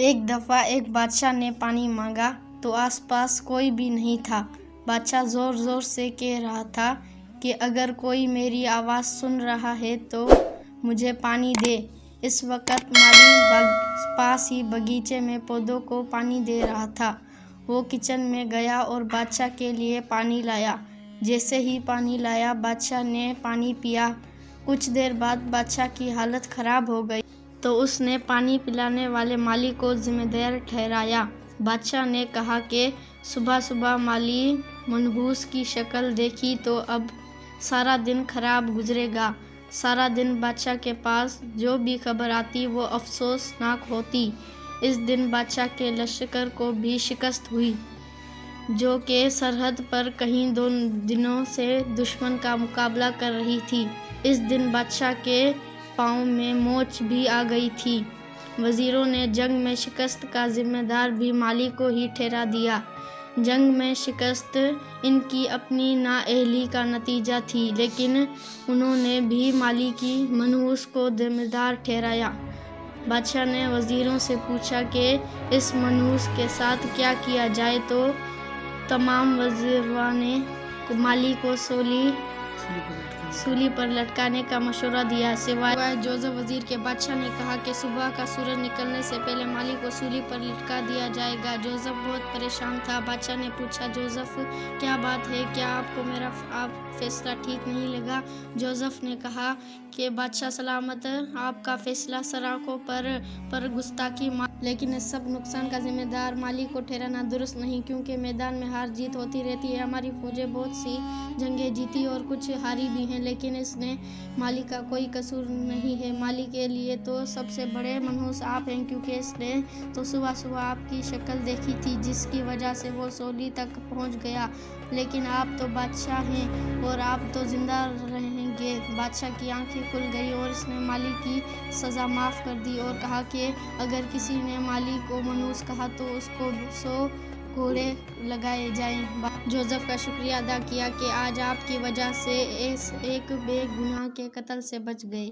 ایک دفعہ ایک بادشاہ نے پانی مانگا تو آس پاس کوئی بھی نہیں تھا۔ بادشاہ زور زور سے کہہ رہا تھا کہ اگر کوئی میری آواز سن رہا ہے تو مجھے پانی دے۔ اس وقت مالی پاس ہی باغیچے میں پودوں کو پانی دے رہا تھا۔ وہ کچن میں گیا اور بادشاہ کے لیے پانی لایا۔ جیسے ہی پانی لایا بادشاہ نے پانی پیا۔ کچھ دیر بعد بادشاہ کی حالت خراب ہو گئی تو اس نے پانی پلانے والے مالی کو ذمہ دار ٹھہرایا۔ بادشاہ نے کہا کہ صبح صبح مالی منحوس کی شکل دیکھی تو اب سارا دن خراب گزرے گا۔ سارا دن بادشاہ کے پاس جو بھی خبر آتی وہ افسوسناک ہوتی۔ اس دن بادشاہ کے لشکر کو بھی شکست ہوئی جو کہ سرحد پر کئی دنوں سے دشمن کا مقابلہ کر رہی تھی۔ اس دن بادشاہ کے پاؤں میں موچ بھی آ گئی تھی۔ وزیروں نے جنگ میں شکست کا ذمہ دار بھی مالی کو ہی ٹھہرا دیا۔ جنگ میں شکست ان کی اپنی نااہلی کا نتیجہ تھی، لیکن انہوں نے بھی مالی کی منحوس کو ذمہ دار ٹھہرایا۔ بادشاہ نے وزیروں سے پوچھا کہ اس منحوس کے ساتھ کیا کیا جائے تو تمام وزراء نے مالی کو سولی پر لٹکانے کا مشورہ دیا، سوائے جوزف وزیر کے۔ بادشاہ نے کہا کہ صبح کا سورج نکلنے سے پہلے مالی کو سولی پر لٹکا دیا جائے گا۔ جوزف بہت پریشان تھا۔ بادشاہ نے پوچھا، جوزف کیا بات ہے؟ کیا آپ کو میرا فیصلہ ٹھیک نہیں لگا؟ جوزف نے کہا کہ بادشاہ سلامت، آپ کا فیصلہ سرخیوں پر گستاخی لیکن اس سب نقصان کا ذمہ دار مالی کو ٹھہرانا درست نہیں، کیونکہ میدان میں ہار جیت ہوتی رہتی ہے۔ ہماری فوجیں بہت سی جنگیں جیتی اور کچھ ہاری بھی ہیں، لیکن اس میں مالی کا کوئی قصور نہیں ہے۔ مالی کے لیے تو سب سے بڑے منحوس آپ ہیں، کیونکہ اس نے تو صبح صبح آپ کی شکل دیکھی تھی جس کی وجہ سے وہ سولی تک پہنچ گیا، لیکن آپ تو بادشاہ ہیں اور آپ تو زندہ رہیں گے۔ بادشاہ کی آنکھیں کھل گئیں اور اس نے مالی کی سزا معاف کر دی اور کہا کہ اگر کسی نے مالی کو منحوس کہا تو اس کو 100 کوڑے لگائے جائیں۔ جوزف کا شکریہ ادا کیا کہ آج آپ کی وجہ سے ایک بے گناہ کے قتل سے بچ گئے۔